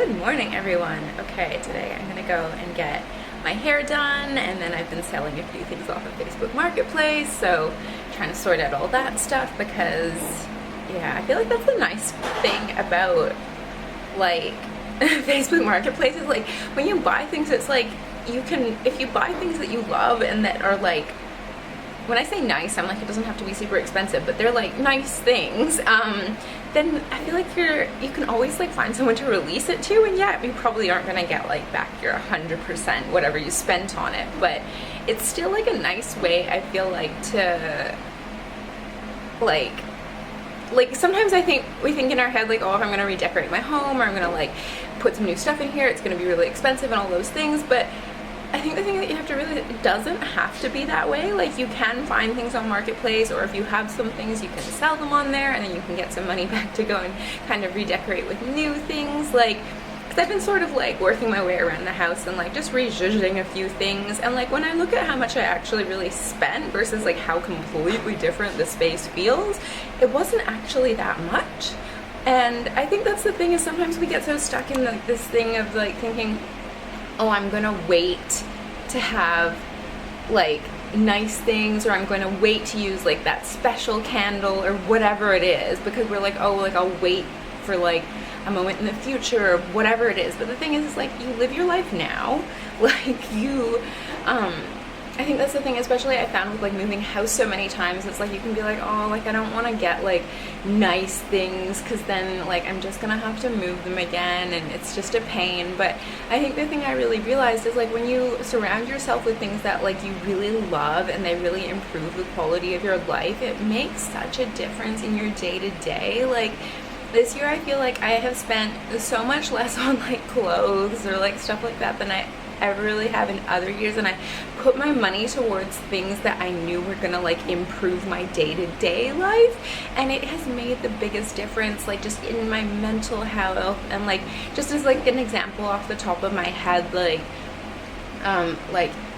Good morning, everyone. Okay, today I'm gonna go and get my hair done, and then I've been selling a few things off of Facebook Marketplace, so trying to sort out all that stuff because, yeah, I feel like that's the nice thing about, like, Facebook Marketplace is, like, when you buy things, it's like, you can, if you buy things that you love and that are, like, when I say nice, I'm like, it doesn't have to be super expensive, but they're like nice things, then I feel like you can always like find someone to release it to, and yeah, you probably aren't gonna get like back your 100% whatever you spent on it, but it's still like a nice way, I feel like, to like sometimes we think in our head like, oh, if I'm gonna redecorate my home or I'm gonna like put some new stuff in here, it's gonna be really expensive and all those things, but I think the thing that you have to really, it doesn't have to be that way. Like, you can find things on Marketplace, or if you have some things, you can sell them on there, and then you can get some money back to go and kind of redecorate with new things. Like, because I've been sort of like working my way around the house and like just rejudging a few things, and like when I look at how much I actually really spent versus like how completely different the space feels, it wasn't actually that much. And I think that's the thing, is sometimes we get so stuck in like this thing of like thinking, oh, I'm gonna wait to have like nice things, or I'm going to wait to use like that special candle or whatever it is, because we're like, oh, like I'll wait for like a moment in the future or whatever it is. But the thing is like, you live your life now. Like you I think that's the thing, especially I found with like moving house so many times, it's like you can be like, oh, like I don't want to get like nice things because then like I'm just gonna have to move them again and it's just a pain. But I think the thing I really realized is like when you surround yourself with things that like you really love and they really improve the quality of your life, it makes such a difference in your day-to-day. Like this year I feel like I have spent so much less on like clothes or like stuff like that than I ever really have in other years, and I put my money towards things that I knew were gonna like improve my day-to-day life, and it has made the biggest difference, like just in my mental health. And like just as like an example off the top of my head, like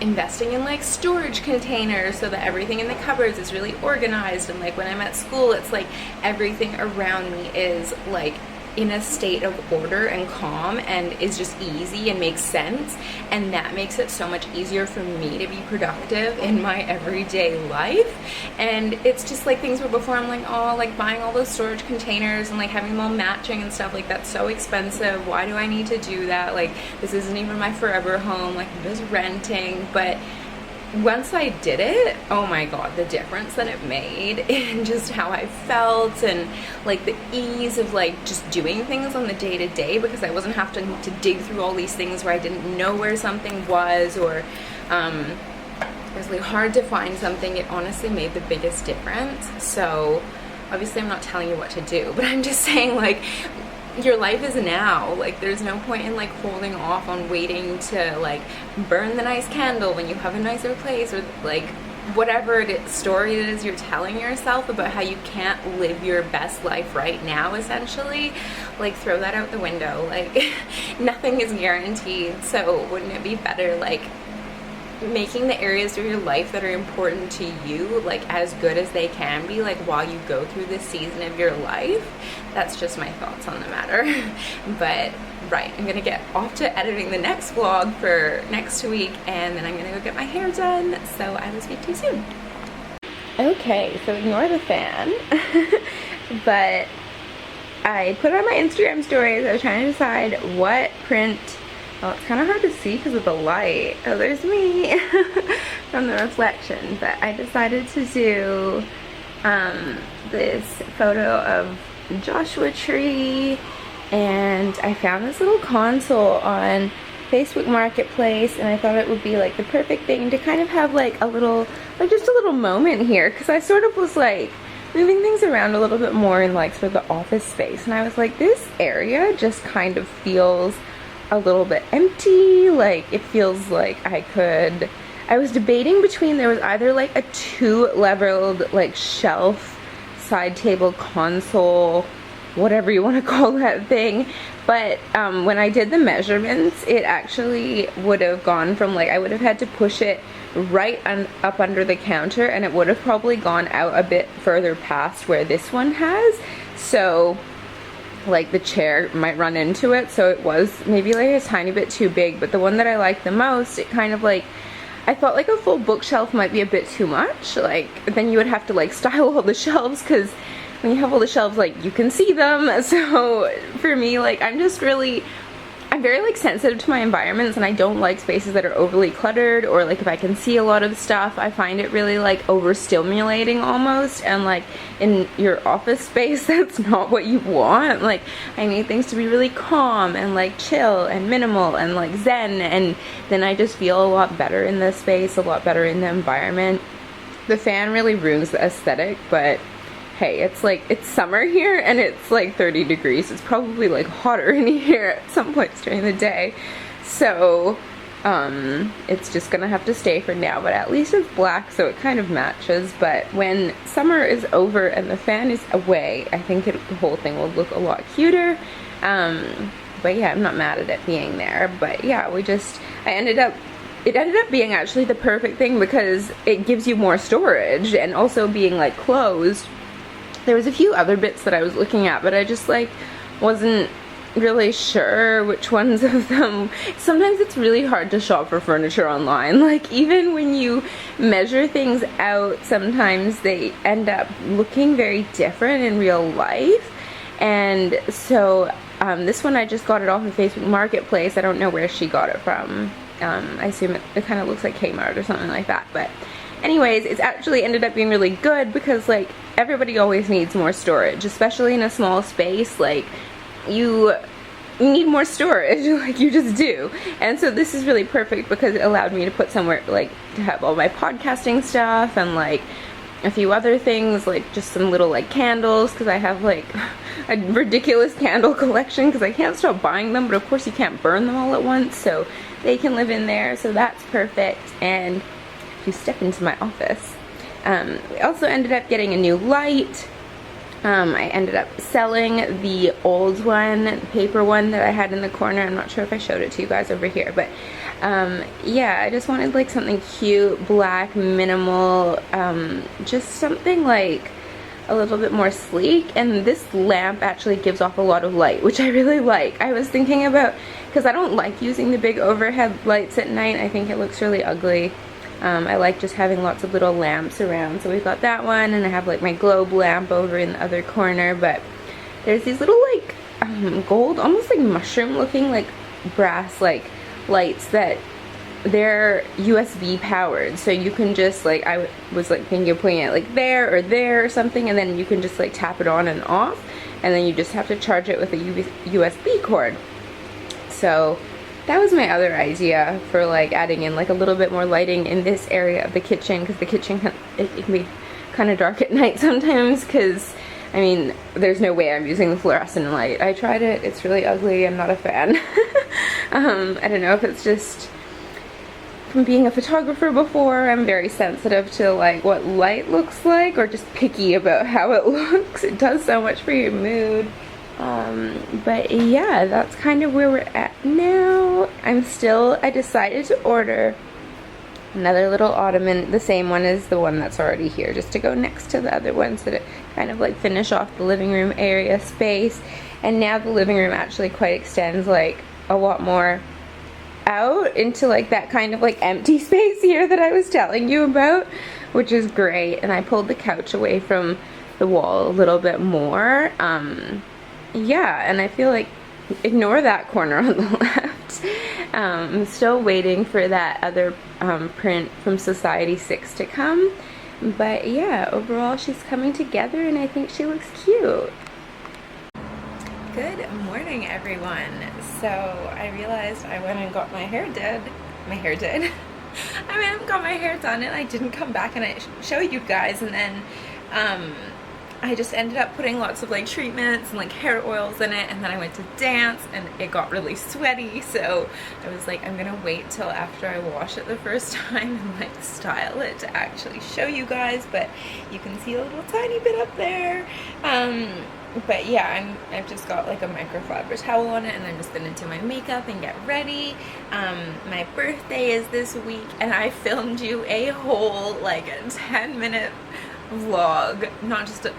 investing in like storage containers so that everything in the cupboards is really organized, and like when I'm at school, it's like everything around me is like in a state of order and calm and is just easy and makes sense, and that makes it so much easier for me to be productive in my everyday life. And it's just like things where before I'm like, oh, like buying all those storage containers and like having them all matching and stuff, like that's so expensive, why do I need to do that, like this isn't even my forever home, like I'm just renting. But once I did it, oh my god, the difference that it made in just how I felt and like the ease of like just doing things on the day-to-day, because I wasn't having to dig through all these things where I didn't know where something was, or it was really hard to find something. It honestly made the biggest difference. So obviously I'm not telling you what to do, but I'm just saying like your life is now. Like there's no point in like holding off on waiting to like burn the nice candle when you have a nicer place, or like whatever story it is you're telling yourself about how you can't live your best life right now, essentially. Like throw that out the window. Like nothing is guaranteed, so wouldn't it be better like making the areas of your life that are important to you like as good as they can be, like while you go through this season of your life? That's just my thoughts on the matter. But right, I'm gonna get off to editing the next vlog for next week, and then I'm gonna go get my hair done, so I will speak to you soon. Okay, so ignore the fan. But I put on my Instagram stories. I was trying to decide what print. Well, it's kind of hard to see because of the light. Oh, there's me from the reflection. But I decided to do this photo of Joshua Tree, and I found this little console on Facebook Marketplace, and I thought it would be like the perfect thing to kind of have like a little, like just a little moment here, because I sort of was like moving things around a little bit more in like sort of the office space, and I was like, this area just kind of feels a little bit empty. Like it feels like I was debating between, there was either like a 2-leveled like shelf, side table, console, whatever you want to call that thing, but when I did the measurements, it actually would have gone from like, I would have had to push it right up under the counter, and it would have probably gone out a bit further past where this one has. So like the chair might run into it, so it was maybe like a tiny bit too big. But the one that I like the most, it kind of like, I thought like a full bookshelf might be a bit too much. Like then you would have to like style all the shelves, because when you have all the shelves, like you can see them. So for me, like I'm very like sensitive to my environments, and I don't like spaces that are overly cluttered, or like if I can see a lot of stuff, I find it really like overstimulating almost. And like in your office space, that's not what you want. Like I need things to be really calm and like chill and minimal and like zen, and then I just feel a lot better in the space, a lot better in the environment. The fan really ruins the aesthetic, but hey, it's summer here and it's like 30 degrees. It's probably like hotter in here at some points during the day. So it's just gonna have to stay for now, but at least it's black, so it kind of matches. But when summer is over and the fan is away, I think the whole thing will look a lot cuter. But yeah, I'm not mad at it being there. But yeah, it ended up being actually the perfect thing, because it gives you more storage, and also being like closed. There was a few other bits that I was looking at, but I just like wasn't really sure which ones of them. Sometimes it's really hard to shop for furniture online. Like even when you measure things out, sometimes they end up looking very different in real life. And so this one, I just got it off of Facebook Marketplace. I don't know where she got it from. I assume it kind of looks like Kmart or something like that. But anyways, it's actually ended up being really good, because like everybody always needs more storage, especially in a small space. Like you need more storage, like you just do. And so this is really perfect, because it allowed me to put somewhere like to have all my podcasting stuff, and like a few other things, like just some little like candles, because I have like a ridiculous candle collection, because I can't stop buying them, but of course you can't burn them all at once, so they can live in there. So that's perfect. And if you step into my office, we also ended up getting a new light. I ended up selling the old one, the paper one that I had in the corner. I'm not sure if I showed it to you guys over here, but yeah, I just wanted like something cute, black, minimal, just something like a little bit more sleek. And this lamp actually gives off a lot of light, which I really like. I was thinking about, because I don't like using the big overhead lights at night. I think it looks really ugly. I like just having lots of little lamps around. So we've got that one, and I have like my globe lamp over in the other corner. But there's these little like gold, almost like mushroom looking, like brass like lights that they're USB powered. So you can just like, I was like thinking of putting it like there or something, and then you can just like tap it on and off, and then you just have to charge it with a USB cord. So that was my other idea for like adding in like a little bit more lighting in this area of the kitchen, because the kitchen it can be kind of dark at night sometimes, because I mean there's no way I'm using the fluorescent light. I tried it, it's really ugly, I'm not a fan. I don't know if it's just from being a photographer before, I'm very sensitive to like what light looks like, or just picky about how it looks. It does so much for your mood. But yeah, that's kind of where we're at now. I decided to order another little ottoman, the same one as the one that's already here, just to go next to the other one, so to kind of like finish off the living room area space. And now the living room actually quite extends like a lot more out into like that kind of like empty space here that I was telling you about, which is great. And I pulled the couch away from the wall a little bit more. Yeah, and I feel like, ignore that corner on the left. I'm still waiting for that other print from Society 6 to come. But yeah, overall she's coming together, and I think she looks cute. Good morning, everyone. So I realized I went and got my hair did. I went and got my hair done, and I didn't come back and I show you guys, and then I just ended up putting lots of like treatments and like hair oils in it, and then I went to dance and it got really sweaty, so I was like, I'm gonna wait till after I wash it the first time and like style it to actually show you guys. But you can see a little tiny bit up there. But yeah, I've just got like a microfiber towel on it, and I'm just gonna do my makeup and get ready. My birthday is this week, and I filmed you a whole like a 10-minute vlog, not just a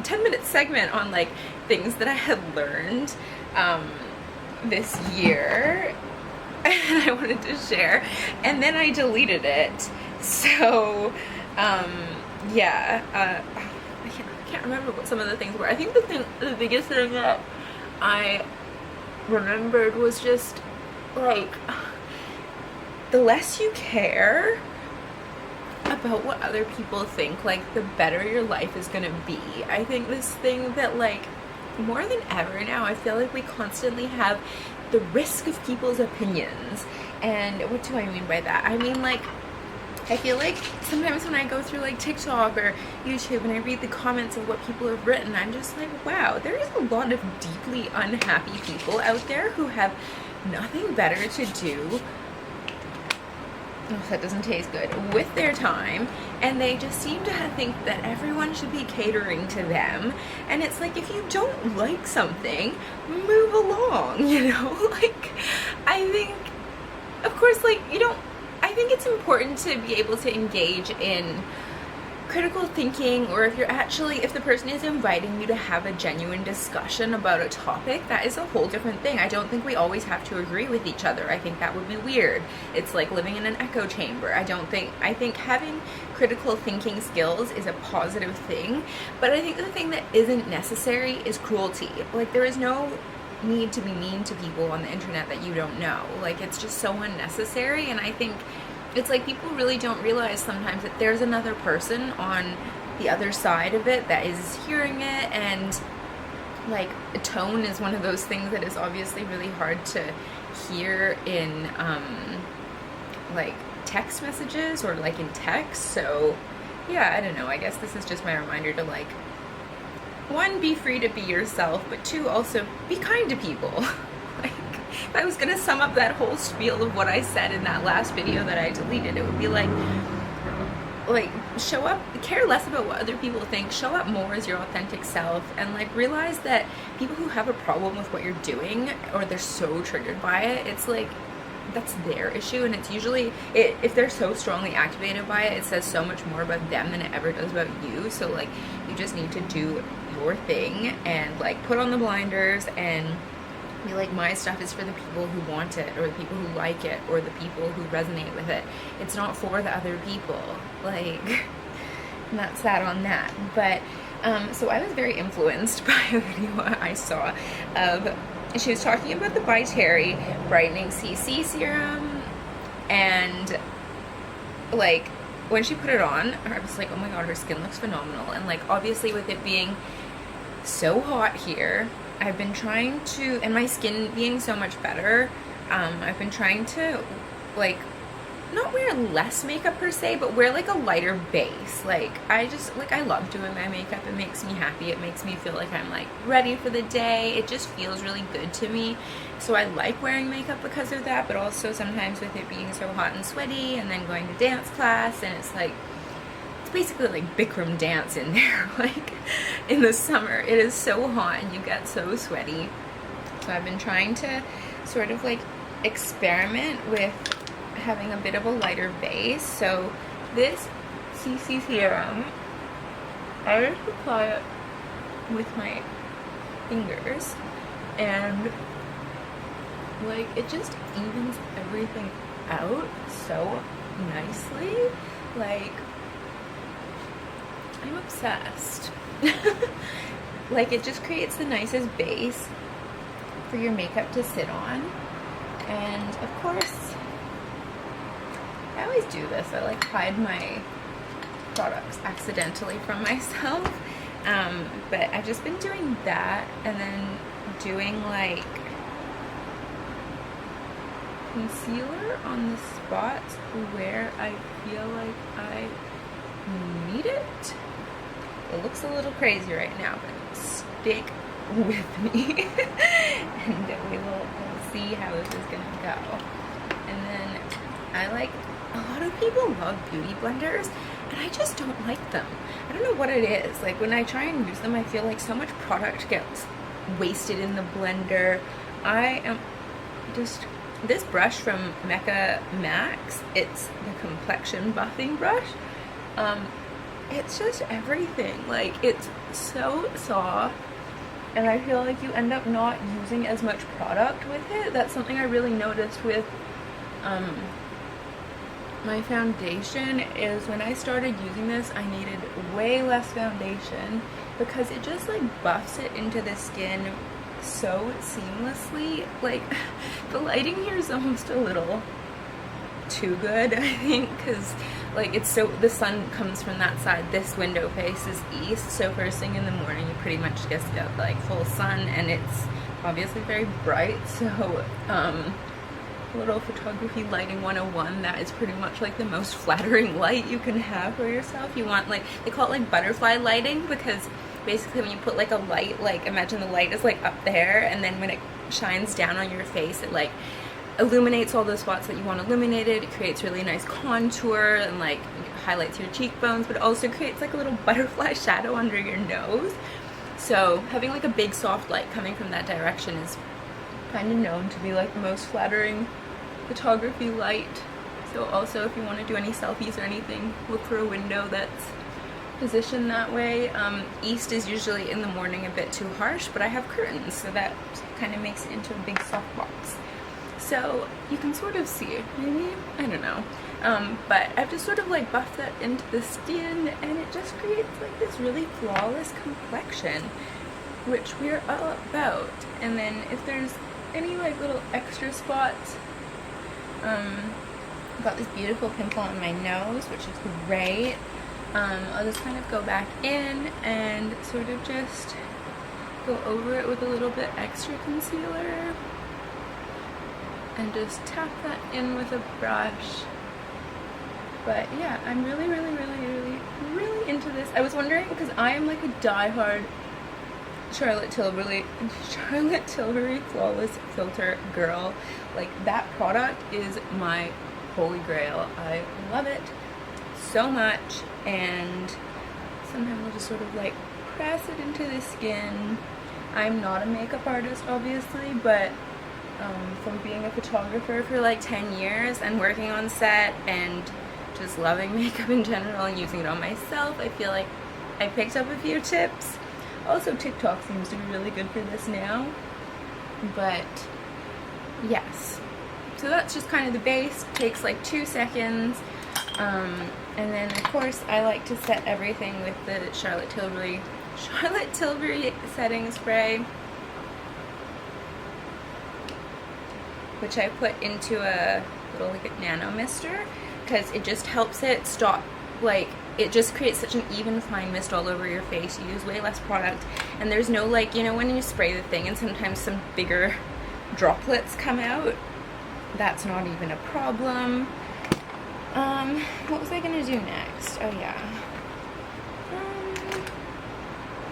10-minute segment on like things that I had learned this year, and I wanted to share, and then I deleted it. So yeah, I can't remember what some of the things were. I think the biggest thing that I remembered was just like, the less you care about what other people think, like, the better your life is gonna be. I think this thing that, like, more than ever now, I feel like we constantly have the risk of people's opinions. And what do I mean by that? I mean, like, I feel like sometimes when I go through like TikTok or YouTube and I read the comments of what people have written, I'm just like, wow, there is a lot of deeply unhappy people out there who have nothing better to do, oh, that doesn't taste good, with their time, and they just seem to think that everyone should be catering to them. And it's like, if you don't like something, move along, you know? Like, I think, of course, like, I think it's important to be able to engage in critical thinking, or if the person is inviting you to have a genuine discussion about a topic, that is a whole different thing. I don't think we always have to agree with each other. I think that would be weird. It's like living in an echo chamber. I think having critical thinking skills is a positive thing, but I think the thing that isn't necessary is cruelty. Like, there is no need to be mean to people on the internet that you don't know. Like, it's just so unnecessary. And I think it's like, people really don't realize sometimes that there's another person on the other side of it that is hearing it. And like, tone is one of those things that is obviously really hard to hear in like text messages or like in text. So yeah, I don't know, I guess this is just my reminder to, like, one, be free to be yourself, but two, also be kind to people. Like, if I was gonna sum up that whole spiel of what I said in that last video that I deleted, it would be like, show up, care less about what other people think, show up more as your authentic self, and like, realize that people who have a problem with what you're doing, or they're so triggered by it, it's like, that's their issue. And it's usually, if they're so strongly activated by it, it says so much more about them than it ever does about you. So like, you just need to do your thing and like, put on the blinders and be like, my stuff is for the people who want it, or the people who like it, or the people who resonate with it. It's not for the other people. Like, and that's that on that. But so I was very influenced by a video I saw of, she was talking about the By Terry brightening CC serum, and like, when she put it on, I was like, oh my god, her skin looks phenomenal. And like, obviously with it being so hot here, I've been trying to, and my skin being so much better, I've been trying to like, not wear less makeup per se, but wear like a lighter base. Like, I love doing my makeup. It makes me happy. It makes me feel like I'm like ready for the day. It just feels really good to me. So I like wearing makeup because of that, but also sometimes with it being so hot and sweaty, and then going to dance class, and it's like, it's basically like Bikram dance in there. Like, in the summer, it is so hot and you get so sweaty. So I've been trying to sort of like experiment with having a bit of a lighter base. So this CC serum, I just apply it with my fingers, and like, it just evens everything out so nicely. Like, I'm obsessed. Like, it just creates the nicest base for your makeup to sit on. And of course, I always do this. I like hide my products accidentally from myself. But I've just been doing that, and then doing like concealer on the spots where I feel like I need it. It looks a little crazy right now, but stick with me. And we'll see how this is gonna go. And then I like, a lot of people love beauty blenders, and I just don't like them. I don't know what it is. Like, when I try and use them, I feel like so much product gets wasted in the blender. I am just, this brush from Mecca Max, it's the complexion buffing brush. It's just everything. Like, it's so soft, and I feel like you end up not using as much product with it. That's something I really noticed with my foundation, is when I started using this, I needed way less foundation because it just like buffs it into the skin so seamlessly. Like the lighting here is almost a little too good, I think, because like it's so, the sun comes from that side, this window faces east, so first thing in the morning you pretty much just get like full sun, and it's obviously very bright. So little photography lighting 101, that is pretty much like the most flattering light you can have for yourself. You want, like, they call it like butterfly lighting, because basically when you put like a light, like imagine the light is like up there, and then when it shines down on your face, it like illuminates all the spots that you want illuminated. It creates really nice contour and like highlights your cheekbones, but it also creates like a little butterfly shadow under your nose. So having like a big soft light coming from that direction is kind of known to be like the most flattering photography light. So also if you want to do any selfies or anything, look for a window that's positioned that way. East is usually in the morning a bit too harsh, but I have curtains, so that kind of makes it into a big soft box. So you can sort of see it, maybe? I don't know. But I've just sort of like buffed that into the skin, and it just creates like this really flawless complexion, which we're all about. And then if there's any like little extra spots, I've got this beautiful pimple on my nose, which is great. I'll just kind of go back in and sort of just go over it with a little bit extra concealer and just tap that in with a brush. But yeah, I'm really into this. I was wondering, because I am like a diehard Charlotte Tilbury Flawless Filter girl. Like, that product is my holy grail. I love it so much, and sometimes I'll just sort of like press it into the skin. I'm not a makeup artist, obviously, but from being a photographer for like 10 years and working on set and just loving makeup in general and using it on myself, I feel like I picked up a few tips. Also, TikTok seems to be really good for this now. But yes, so that's just kind of the base. It takes like 2 seconds. And then of course I like to set everything with the Charlotte Tilbury setting spray, which I put into a little like nano mister, because it just helps it stop, like, it just creates such an even fine mist all over your face. You use way less product, and there's no, like, you know when you spray the thing and sometimes some bigger droplets come out? That's not even a problem. What was I gonna do next? Oh yeah.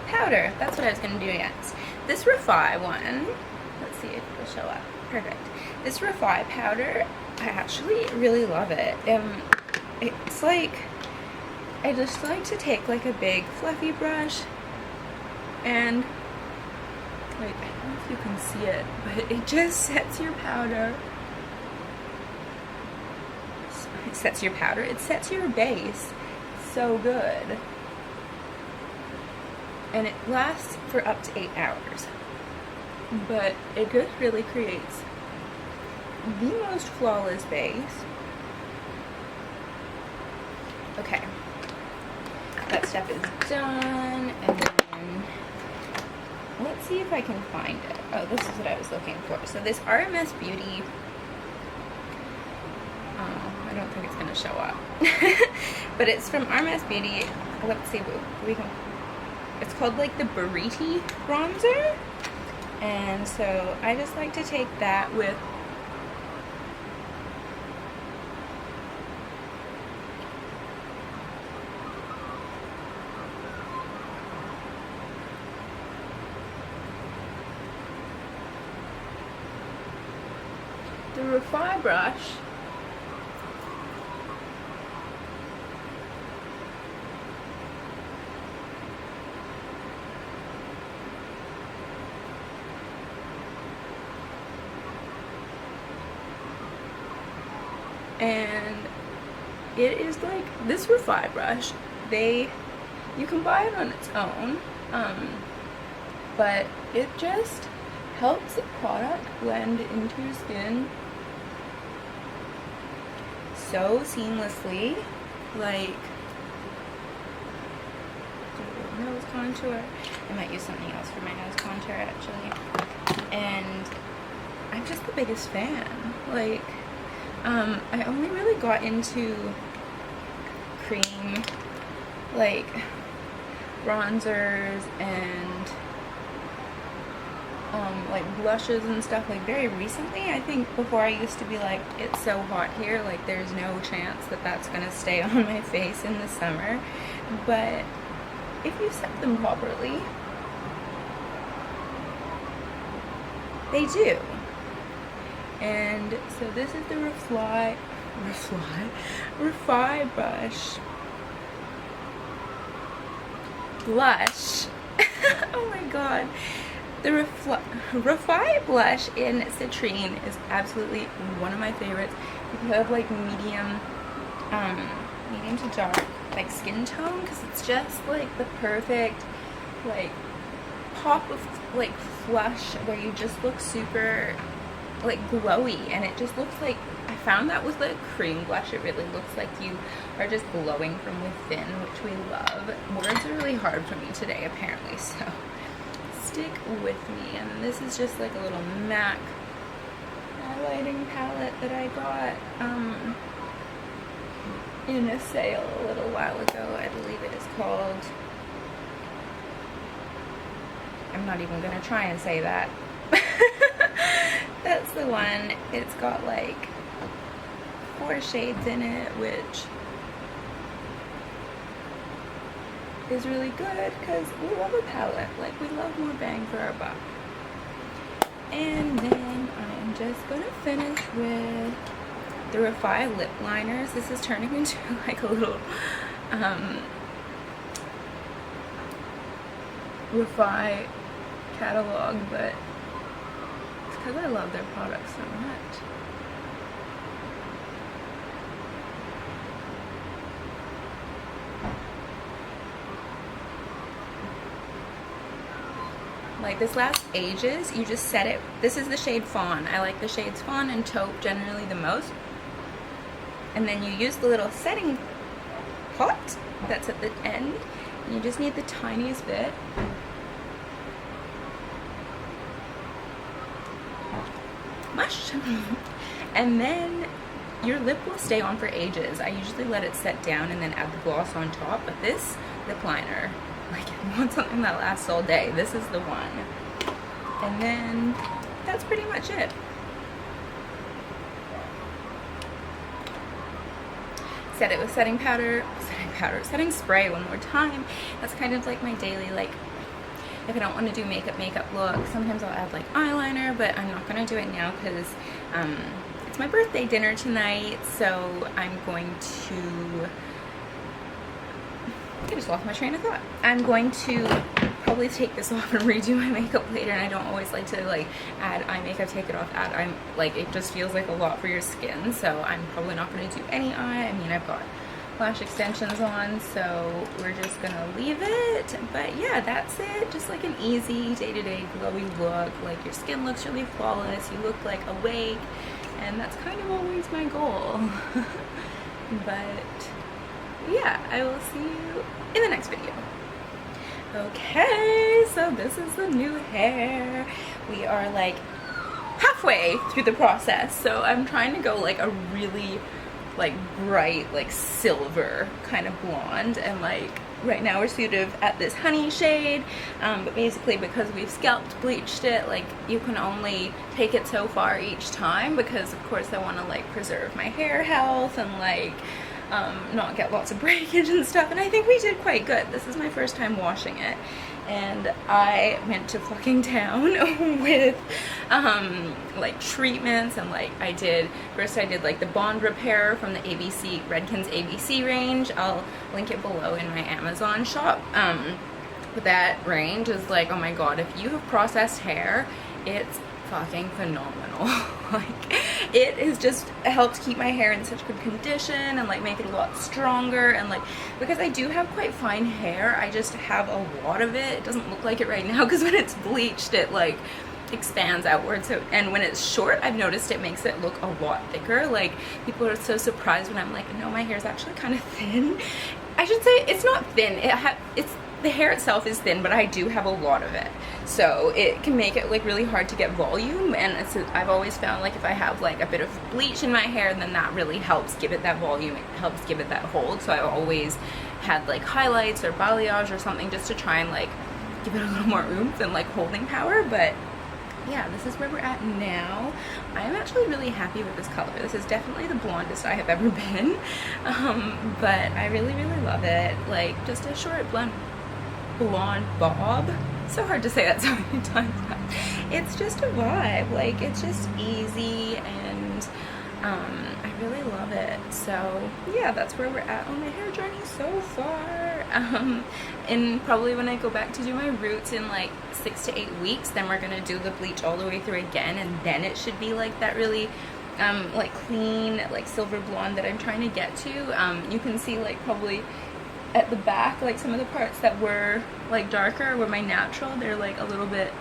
Powder. That's what I was gonna do next. This Refi one, let's see if it'll show up. Perfect. This Refi powder, I actually really love it. It's like, I just like to take like a big fluffy brush and, like, I don't know if you can see it, but it just sets your powder. It sets your powder, it sets your base so good. And it lasts for up to 8 hours. But it just really creates the most flawless base. Okay. That step is done, and then let's see if I can find it. Oh, this is what I was looking for. So this RMS Beauty, I don't think it's going to show up, but it's from RMS Beauty. Let's see what we can, it's called like the Burriti bronzer, and so I just like to take that with the Refi brush, and it is like, this Refi brush, you can buy it on its own, but it just helps the product blend into your skin so seamlessly. Like, nose contour. I might use something else for my nose contour actually. And I'm just the biggest fan. Like, I only really got into cream, like bronzers and like blushes and stuff, like very recently. I think before I used to be like, it's so hot here, like there's no chance that that's gonna stay on my face in the summer. But if you set them properly, they do. And so this is the Refy blush. Oh my god. The Refy blush in Citrine is absolutely one of my favorites. If you have like medium to dark like skin tone, because it's just like the perfect like pop of like flush where you just look super like glowy, and it just looks like, I found that with the cream blush, it really looks like you are just glowing from within, which we love. Words are really hard for me today apparently, so stick with me. And this is just like a little MAC highlighting palette that I got in a sale a little while ago. I believe it is called, I'm not even gonna try and say that. That's the one. It's got like 4 shades in it, which is really good because we love a palette. Like, we love more bang for our buck. And then I'm just gonna finish with the Refy lip liners. This is turning into like a little Refy catalog, but it's because I love their products so much. Like, this lasts ages. You just set it. This is the shade Fawn. I like the shades Fawn and Taupe generally the most. And then you use the little setting pot that's at the end. You just need the tiniest bit. Mush. And then your lip will stay on for ages. I usually let it set down and then add the gloss on top, but this lip liner, like, if you want something that lasts all day, this is the one. And then that's pretty much it. Set it with setting setting spray one more time. That's kind of like my daily, like, if I don't want to do makeup look, sometimes I'll add like eyeliner, but I'm not going to do it now because it's my birthday dinner tonight, so I'm going to, I just lost my train of thought. I'm going to probably take this off and redo my makeup later, and I don't always like to like add eye makeup, take it off, add eye, like, it just feels like a lot for your skin, so I'm probably not going to do any eye. I mean, I've got lash extensions on, so we're just gonna leave it. But yeah, that's it. Just like an easy day-to-day glowy look. Like, your skin looks really flawless, you look like awake, and that's kind of always my goal. But yeah, I will see you in the next video. Okay, so this is the new hair. We are like halfway through the process, so I'm trying to go like a really like bright, like silver kind of blonde, and like right now we're sort of at this honey shade, but basically because we've scalped bleached it, like, you can only take it so far each time, because of course I want to like preserve my hair health and like not get lots of breakage and stuff, and I think we did quite good. This is my first time washing it, and I went to fucking town with like treatments, and like I did like the bond repair from the ABC Redken's ABC range. I'll link it below in my Amazon shop. But that range is like, oh my god, if you have processed hair, it's fucking phenomenal. Like, it has just helped keep my hair in such good condition and like make it a lot stronger. And like, because I do have quite fine hair, I just have a lot of it. It doesn't look like it right now because when it's bleached it like expands outwards. So, and when it's short, I've noticed it makes it look a lot thicker. Like, people are so surprised when I'm like, no, my hair's actually kind of thin. I should say it's not thin. It's the hair itself is thin, but I do have a lot of it, so it can make it like really hard to get volume. And I've always found like if I have like a bit of bleach in my hair, then that really helps give it that volume. It helps give it that hold. So I always had like highlights or balayage or something just to try and like give it a little more oomph and like holding power. But yeah, this is where we're at now. I am actually really happy with this color. This is definitely the blondest I have ever been, but I really love it. Like, just a short blonde bob. So hard to say that so many times. It's just a vibe. Like, it's just easy, and I really love it. So yeah, that's where we're at on my hair journey so far. And probably when I go back to do my roots in like 6 to 8 weeks, then we're gonna do the bleach all the way through again, and then it should be like that really like clean, like silver blonde that I'm trying to get to. You can see like probably at the back, like some of the parts that were like darker were my natural. They're like a little bit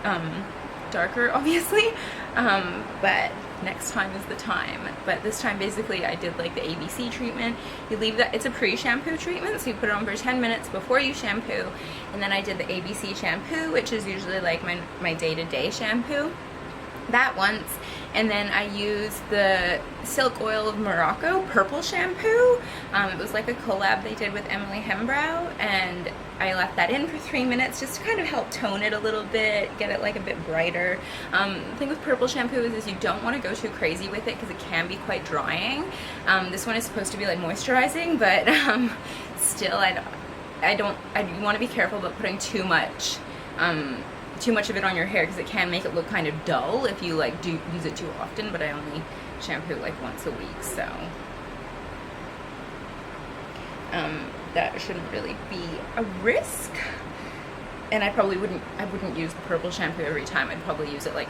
darker, obviously, but next time is the time. But this time basically I did like the ABC treatment. You leave that, it's a pre-shampoo treatment, so you put it on for 10 minutes before you shampoo, and then I did the ABC shampoo, which is usually like my day-to-day shampoo, that once. And then I used the Silk Oil of Morocco purple shampoo. It was like a collab they did with Emily Hembrow, and I left that in for 3 minutes just to kind of help tone it a little bit, get it like a bit brighter. The thing with purple shampoo is you don't want to go too crazy with it because it can be quite drying. This one is supposed to be like moisturizing, but still you want to be careful about putting too much of it on your hair, because it can make it look kind of dull if you like do use it too often. But I only shampoo like once a week, so that shouldn't really be a risk. And I wouldn't use the purple shampoo every time. I'd probably use it like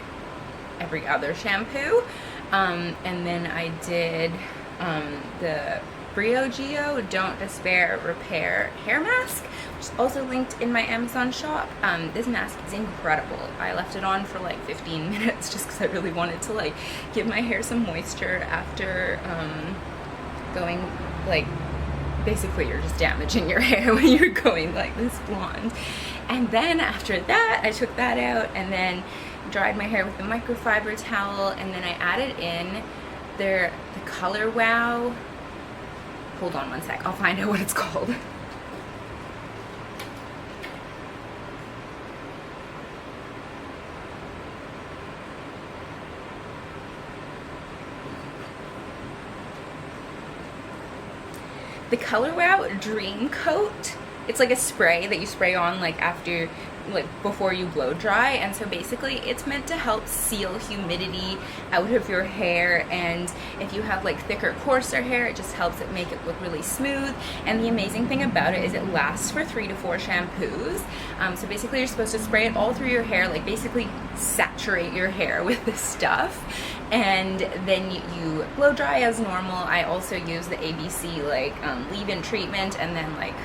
every other shampoo. And then I did the Briogeo Don't Despair Repair hair mask, which is also linked in my Amazon shop. This mask is incredible. I left it on for like 15 minutes just because I really wanted to like give my hair some moisture after going like, basically you're just damaging your hair when you're going like this blonde. And then after that I took that out and then dried my hair with the microfiber towel, and then I added in the Color Wow. Hold on one sec, I'll find out what it's called. The Color Wow Dream Coat. It's like a spray that you spray on like after, like before you blow dry, and so basically it's meant to help seal humidity out of your hair, and if you have like thicker, coarser hair, it just helps it make it look really smooth. And the amazing thing about it is it lasts for 3 to 4 shampoos. So basically you're supposed to spray it all through your hair, like basically saturate your hair with this stuff, and then you blow dry as normal. I also use the ABC like leave-in treatment, and then like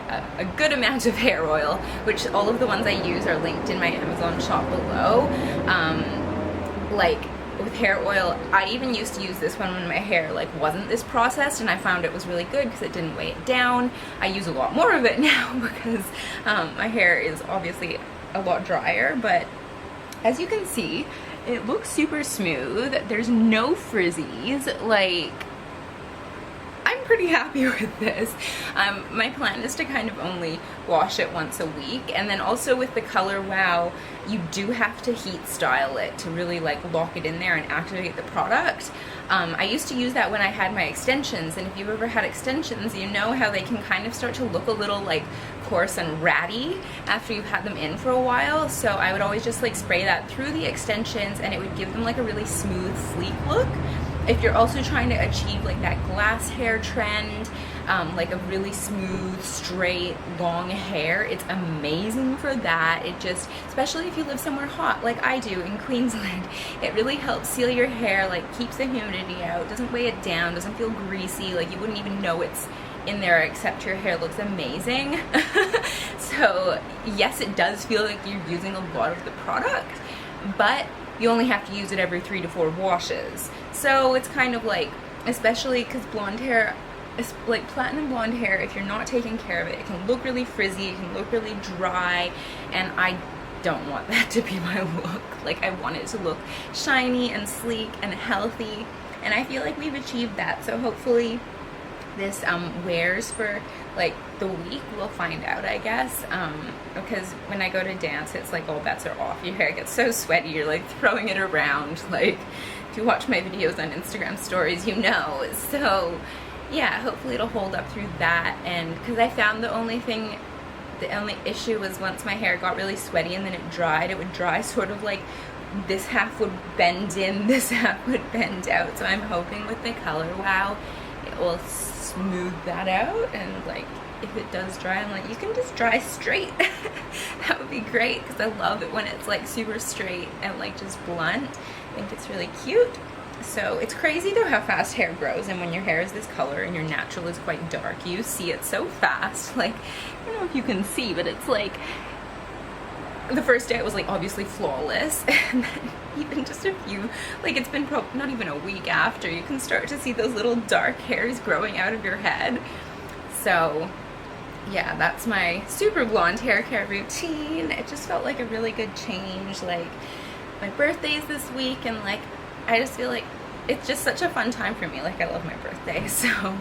a good amount of hair oil, which all of the ones I use are linked in my Amazon shop below. Like with hair oil, I even used to use this one when my hair like wasn't this processed, and I found it was really good because it didn't weigh it down. I use a lot more of it now because my hair is obviously a lot drier, but as you can see, it looks super smooth. There's no frizzies. Like, I'm pretty happy with this. My plan is to kind of only wash it once a week, and then also with the Color Wow, you do have to heat style it to really like lock it in there and activate the product. I used to use that when I had my extensions, and if you've ever had extensions, you know how they can kind of start to look a little like coarse and ratty after you've had them in for a while. So I would always just like spray that through the extensions, and it would give them like a really smooth, sleek look. If you're also trying to achieve like that glass hair trend, like a really smooth, straight, long hair. It's amazing for that. It just, especially if you live somewhere hot like I do in Queensland, it really helps seal your hair, like keeps the humidity out, doesn't weigh it down, doesn't feel greasy, like you wouldn't even know it's in there except your hair looks amazing. So yes, it does feel like you're using a lot of the product, but you only have to use it every 3 to 4 washes. So it's kind of like, especially because blonde hair, like platinum blonde hair, if you're not taking care of it, it can look really frizzy, it can look really dry, and I don't want that to be my look. Like, I want it to look shiny and sleek and healthy, and I feel like we've achieved that. So hopefully this wears for like the week. We'll find out, I guess, because when I go to dance, it's like all bets are off. Your hair gets so sweaty, you're like throwing it around. Like, if you watch my videos on Instagram stories, you know. So yeah, hopefully it'll hold up through that. And because I found the only issue was once my hair got really sweaty and then it dried, it would dry sort of like this half would bend in, this half would bend out. So I'm hoping with the Color Wow it will smooth that out, and like if it does dry, I'm like, you can just dry straight. That would be great, because I love it when it's like super straight and like just blunt. I think it's really cute. So it's crazy though how fast hair grows, and when your hair is this color and your natural is quite dark, you see it so fast. Like, I don't know if you can see, but it's like the first day it was like obviously flawless, and then even just a few, like it's been not even a week after, you can start to see those little dark hairs growing out of your head. So yeah, that's my super blonde hair care routine. It just felt like a really good change. Like, my birthday's this week, and like I just feel like it's just such a fun time for me. Like, I love my birthday. So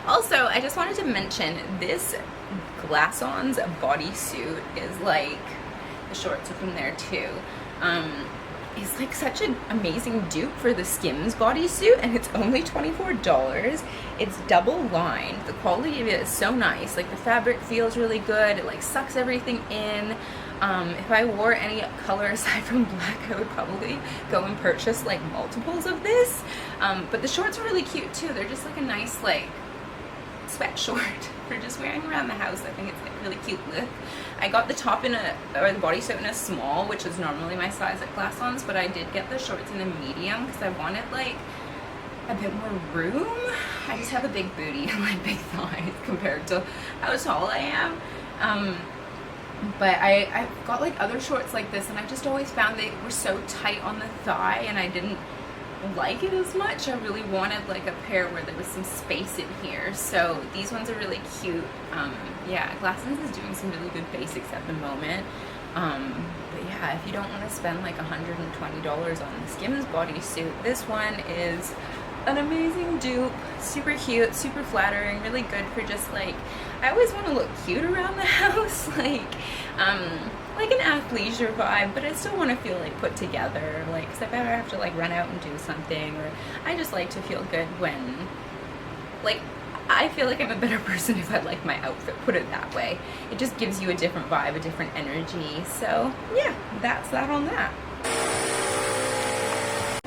also, I just wanted to mention this Glass-On's bodysuit is like, the shorts are from there too. It's like such an amazing dupe for the Skims bodysuit, and it's only $24. It's double lined. The quality of it is so nice. Like, the fabric feels really good. It like sucks everything in. If I wore any color aside from black, I would probably go and purchase like multiples of this. But the shorts are really cute too. They're just like a nice like sweat short for just wearing around the house. I think it's like a really cute look. I got the top or the bodysuit in a small, which is normally my size at Glass-On's, but I did get the shorts in a medium because I wanted like a bit more room. I just have a big booty and like big thighs compared to how tall I am. But I got like other shorts like this, and I just always found they were so tight on the thigh, and I didn't like it as much. I really wanted like a pair where there was some space in here. So these ones are really cute. Yeah, Glass-On's is doing some really good basics at the moment. But yeah, if you don't want to spend like $120 on the Skims bodysuit, this one is an amazing dupe. Super cute, super flattering, really good for just like, I always want to look cute around the house, like an athleisure vibe, but I still want to feel like put together, like, because if I ever have to like run out and do something, or I just like to feel good when, like, I feel like I'm a better person if I like my outfit, put it that way. It just gives you a different vibe, a different energy. So yeah, that's that on that.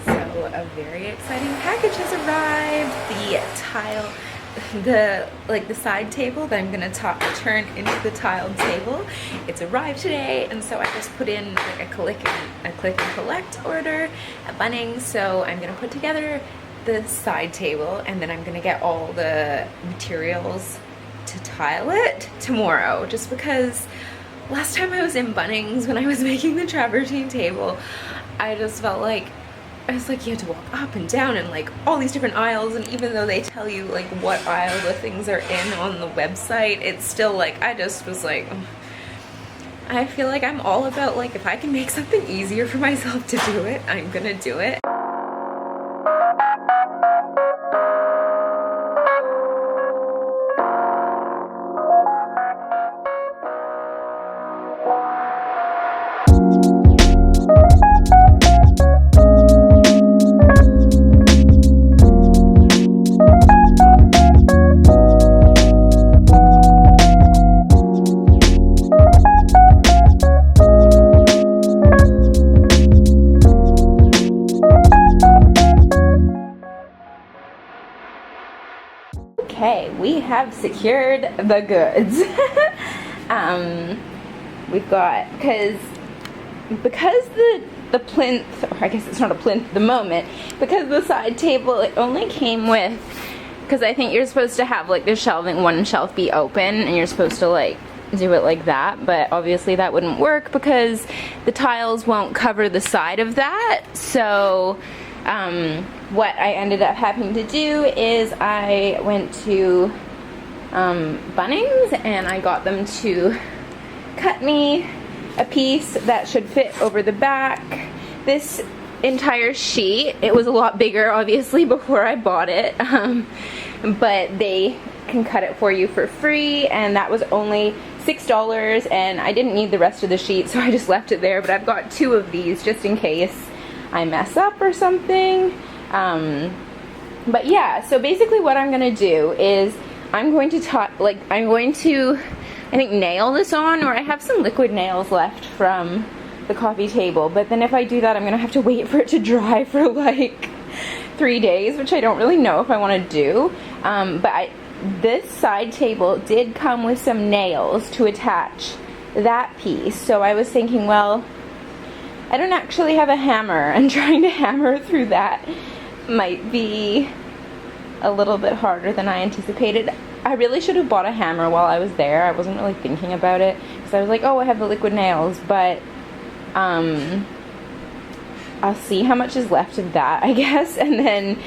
So a very exciting package has arrived. The side table that I'm gonna turn into the tiled table, it's arrived today, and so I just put in like a click and collect order at Bunnings. So I'm gonna put together the side table, and then I'm gonna get all the materials to tile it tomorrow, just because last time I was in Bunnings when I was making the travertine table, I just felt like you had to walk up and down and like all these different aisles, and even though they tell you like what aisle the things are in on the website, it's still like, I just was like, I feel like I'm all about like, if I can make something easier for myself to do it, I'm gonna do it. Okay, we have secured the goods. We've got, because the plinth, or I guess it's not a plinth at the moment, because the side table, it only came with, because I think you're supposed to have like the shelving, one shelf be open, and you're supposed to like do it like that, but obviously that wouldn't work because the tiles won't cover the side of that. So what I ended up having to do is I went to Bunnings and I got them to cut me a piece that should fit over the back. This entire sheet, it was a lot bigger obviously before I bought it, but they can cut it for you for free, and that was only $6, and I didn't need the rest of the sheet, so I just left it there. But I've got 2 of these just in case I mess up or something. But yeah, so basically what I'm gonna do is I'm going to I think nail this on, or I have some liquid nails left from the coffee table, but then if I do that I'm gonna have to wait for it to dry for like 3 days, which I don't really know if I want to do. But this side table did come with some nails to attach that piece, so I was thinking, well, I don't actually have a hammer, and trying to hammer through that might be a little bit harder than I anticipated. I really should have bought a hammer while I was there. I wasn't really thinking about it because I was like, oh, I have the liquid nails, but I'll see how much is left of that, I guess, and then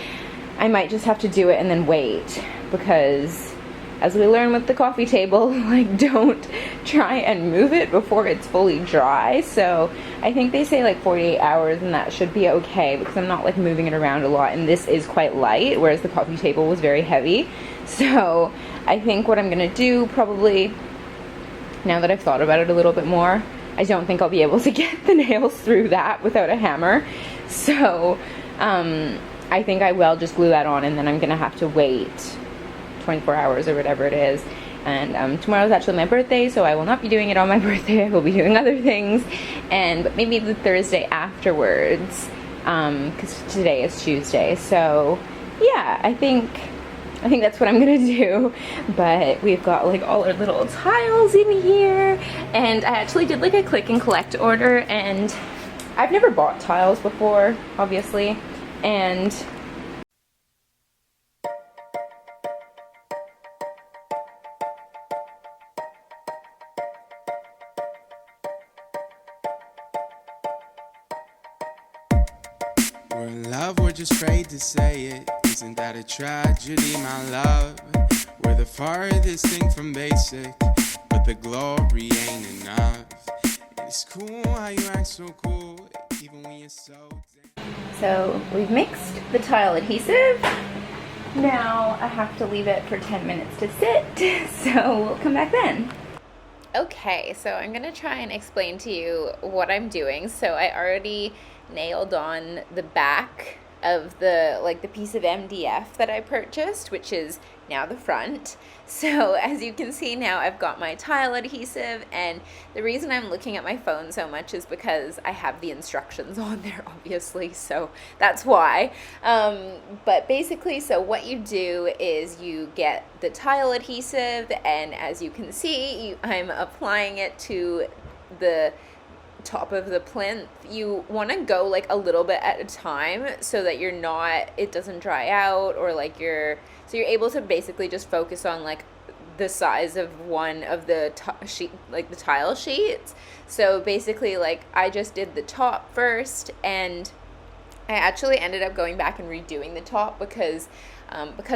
I might just have to do it and then wait, because as we learn with the coffee table, like, don't try and move it before it's fully dry. So I think they say like 48 hours and that should be okay, because I'm not like moving it around a lot, and this is quite light, whereas the coffee table was very heavy. So I think what I'm gonna do, probably, now that I've thought about it a little bit more, I don't think I'll be able to get the nails through that without a hammer. So I think I will just glue that on, and then I'm gonna have to wait 24 hours or whatever it is. And tomorrow's actually my birthday, so I will not be doing it on my birthday. I will be doing other things, but maybe the Thursday afterwards, because today is Tuesday. So yeah, I think that's what I'm gonna do. But we've got like all our little tiles in here, and I actually did like a click and collect order, and I've never bought tiles before, obviously, and we're in love, we're just afraid to say it. Isn't that a tragedy, my love? We're the farthest thing from basic, but the glory ain't enough. And it's cool how you act so cool, even when you're so so we've mixed the tile adhesive. Now I have to leave it for 10 minutes to sit, so we'll come back then. Okay, so I'm gonna try and explain to you what I'm doing. So I already nailed on the back of the piece of MDF that I purchased, which is now the front. So as you can see now, I've got my tile adhesive, and the reason I'm looking at my phone so much is because I have the instructions on there, obviously, so that's why. But basically, so what you do is you get the tile adhesive, and as you can see, I'm applying it to the top of the plinth. You want to go like a little bit at a time so that it doesn't dry out, or like you're able to basically just focus on like the size of one of the the tile sheets. So basically, like, I just did the top first, and I actually ended up going back and redoing the top because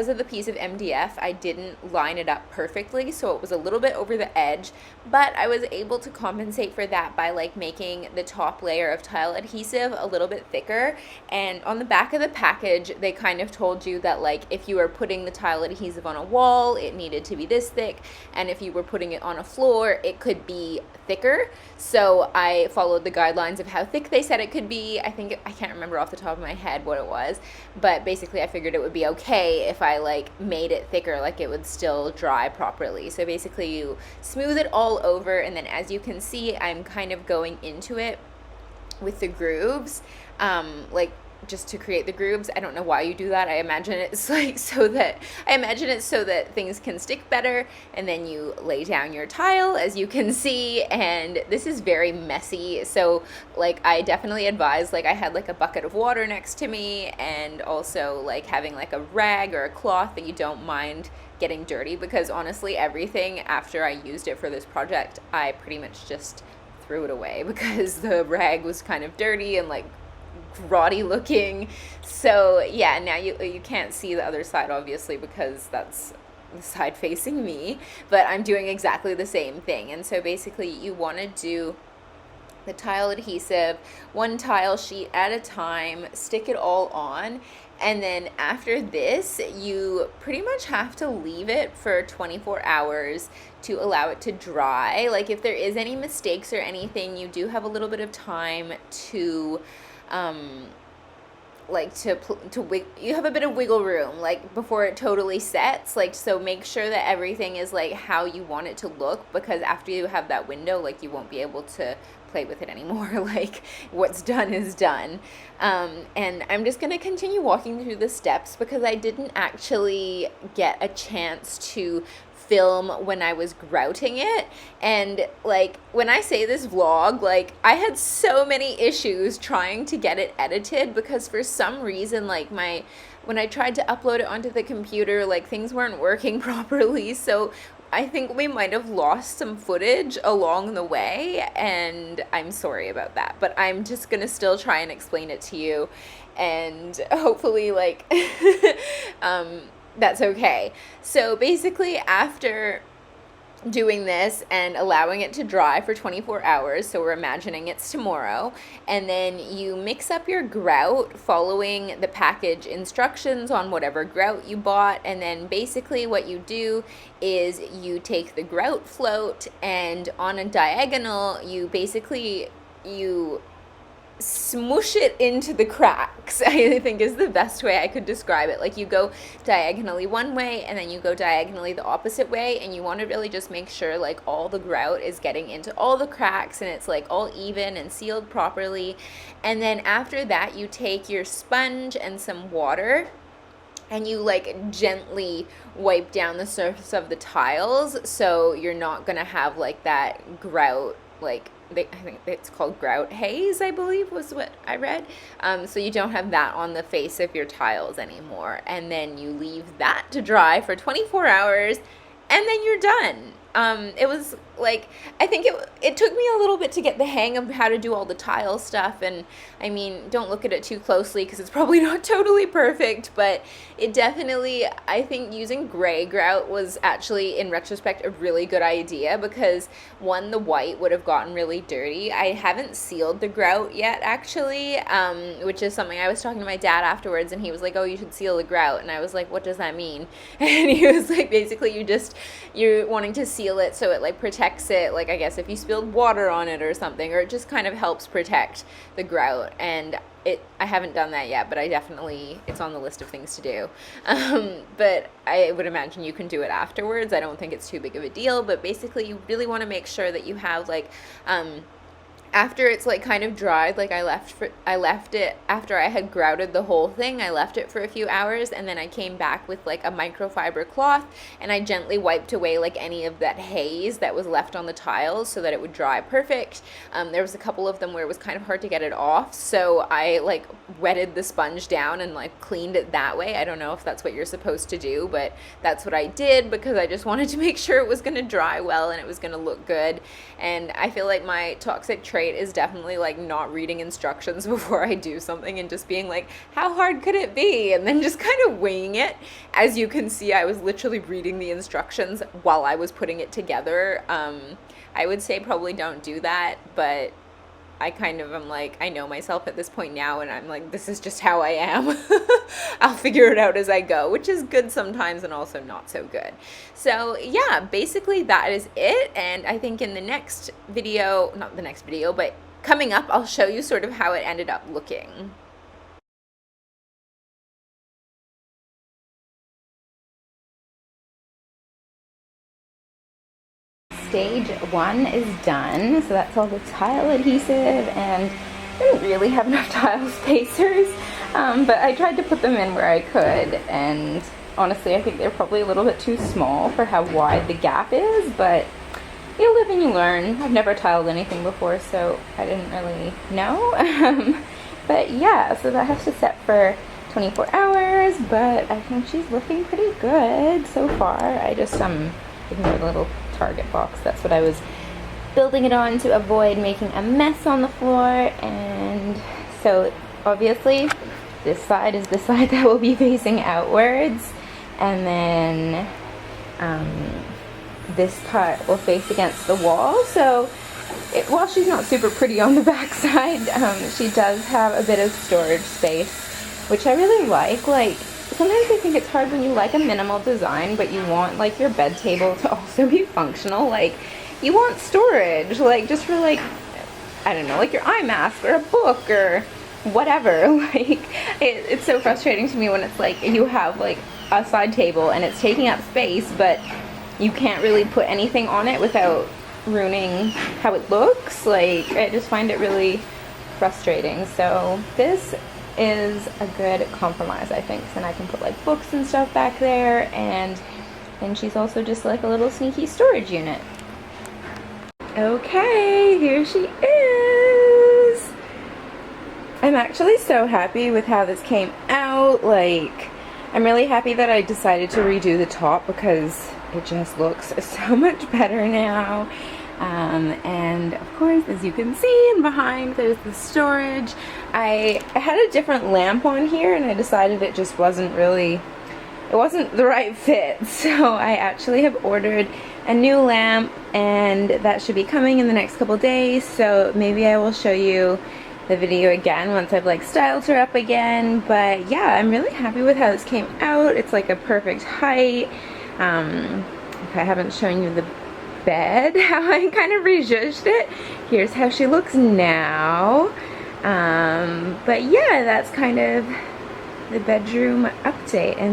of the piece of MDF, I didn't line it up perfectly, so it was a little bit over the edge, but I was able to compensate for that by like making the top layer of tile adhesive a little bit thicker. And on the back of the package, they kind of told you that like if you were putting the tile adhesive on a wall, it needed to be this thick, and if you were putting it on a floor, it could be thicker. So I followed the guidelines of how thick they said it could be. I can't remember off the top of my head what it was, but basically I figured it would be okay if I like made it thicker, like it would still dry properly. So basically you smooth it all over, and then as you can see, I'm kind of going into it with the grooves, like just to create the grooves. I don't know why you do that. I imagine it's like so that things can stick better, and then you lay down your tile, as you can see, and this is very messy. So like I definitely advise, like I had like a bucket of water next to me, and also like having like a rag or a cloth that you don't mind getting dirty, because honestly everything after I used it for this project, I pretty much just threw it away because the rag was kind of dirty and like grotty looking. So yeah, now you can't see the other side obviously because that's the side facing me, but I'm doing exactly the same thing. And so basically you want to do the tile adhesive one tile sheet at a time, stick it all on, and then after this you pretty much have to leave it for 24 hours to allow it to dry. Like if there is any mistakes or anything, you do have a little bit of time to you have a bit of wiggle room like before it totally sets, like, so make sure that everything is like how you want it to look, because after you have that window, like you won't be able to play with it anymore. Like what's done is done. And I'm just gonna continue walking through the steps because I didn't actually get a chance to film when I was grouting it. And like when I say this vlog, like I had so many issues trying to get it edited because for some reason like when I tried to upload it onto the computer, like things weren't working properly. So I think we might have lost some footage along the way, and I'm sorry about that, but I'm just gonna still try and explain it to you, and hopefully like that's okay. So basically after doing this and allowing it to dry for 24 hours, so we're imagining it's tomorrow, and then you mix up your grout following the package instructions on whatever grout you bought. And then basically what you do is you take the grout float, and on a diagonal you smush it into the cracks, I think is the best way I could describe it. Like you go diagonally one way and then you go diagonally the opposite way, and you want to really just make sure like all the grout is getting into all the cracks and it's like all even and sealed properly. And then after that you take your sponge and some water and you like gently wipe down the surface of the tiles, so you're not gonna have like that grout, like I think it's called grout haze, I believe was what I read. So you don't have that on the face of your tiles anymore. And then you leave that to dry for 24 hours and then you're done. It was like, I think it took me a little bit to get the hang of how to do all the tile stuff, and I mean, don't look at it too closely because it's probably not totally perfect, but it definitely, I think using gray grout was actually, in retrospect, a really good idea because one, the white would have gotten really dirty. I haven't sealed the grout yet, actually, which is something I was talking to my dad afterwards, and he was like, oh, you should seal the grout, and I was like, what does that mean? And he was like, basically you're wanting to seal it so it like protects it, like I guess if you spilled water on it or something, or it just kind of helps protect the grout. And I haven't done that yet, but it's on the list of things to do. But I would imagine you can do it afterwards. I don't think it's too big of a deal, but basically you really want to make sure that you have like after it's like kind of dried, like I left it after I had grouted the whole thing, I left it for a few hours, and then I came back with like a microfiber cloth and I gently wiped away like any of that haze that was left on the tiles so that it would dry perfect. There was a couple of them where it was kind of hard to get it off, so I like wetted the sponge down and like cleaned it that way. I don't know if that's what you're supposed to do, but that's what I did because I just wanted to make sure it was going to dry well and it was going to look good. And I feel like my toxic trait is definitely like not reading instructions before I do something and just being like, how hard could it be? And then just kind of winging it. As you can see, I was literally reading the instructions while I was putting it together. I would say probably don't do that, but I kind of am like, I know myself at this point now, and I'm like, this is just how I am. I'll figure it out as I go, which is good sometimes and also not so good. So yeah, basically that is it. And I think in the next video, not the next video, but coming up, I'll show you sort of how it ended up looking. Stage 1 is done, so that's all the tile adhesive and didn't really have enough tile spacers, but I tried to put them in where I could, and honestly I think they're probably a little bit too small for how wide the gap is, but you live and you learn. I've never tiled anything before, so I didn't really know. But yeah, so that has to set for 24 hours, but I think she's looking pretty good so far. I just ignore the little target box. That's what I was building it on, to avoid making a mess on the floor. And so obviously this side is the side that will be facing outwards, and then this part will face against the wall. So while she's not super pretty on the back side, she does have a bit of storage space, which I really like. Like, sometimes I think it's hard when you like a minimal design, but you want like your bed table to also be functional. Like, you want storage, like just for like, I don't know, like your eye mask or a book or whatever. Like, it's so frustrating to me when it's like you have like a side table and it's taking up space, but you can't really put anything on it without ruining how it looks. Like, I just find it really frustrating. So this is a good compromise, I think. So then I can put like books and stuff back there, and then she's also just like a little sneaky storage unit. Okay, here she is. I'm actually so happy with how this came out. Like, I'm really happy that I decided to redo the top because it just looks so much better now. And of course, as you can see in behind, there's the storage. I had a different lamp on here and I decided it just wasn't the right fit. So I actually have ordered a new lamp, and that should be coming in the next couple days. So maybe I will show you the video again once I've like styled her up again. But yeah, I'm really happy with how this came out. It's like a perfect height. If I haven't shown you the bed, how I kind of rejudged it, here's how she looks now. But yeah, that's kind of the bedroom update. And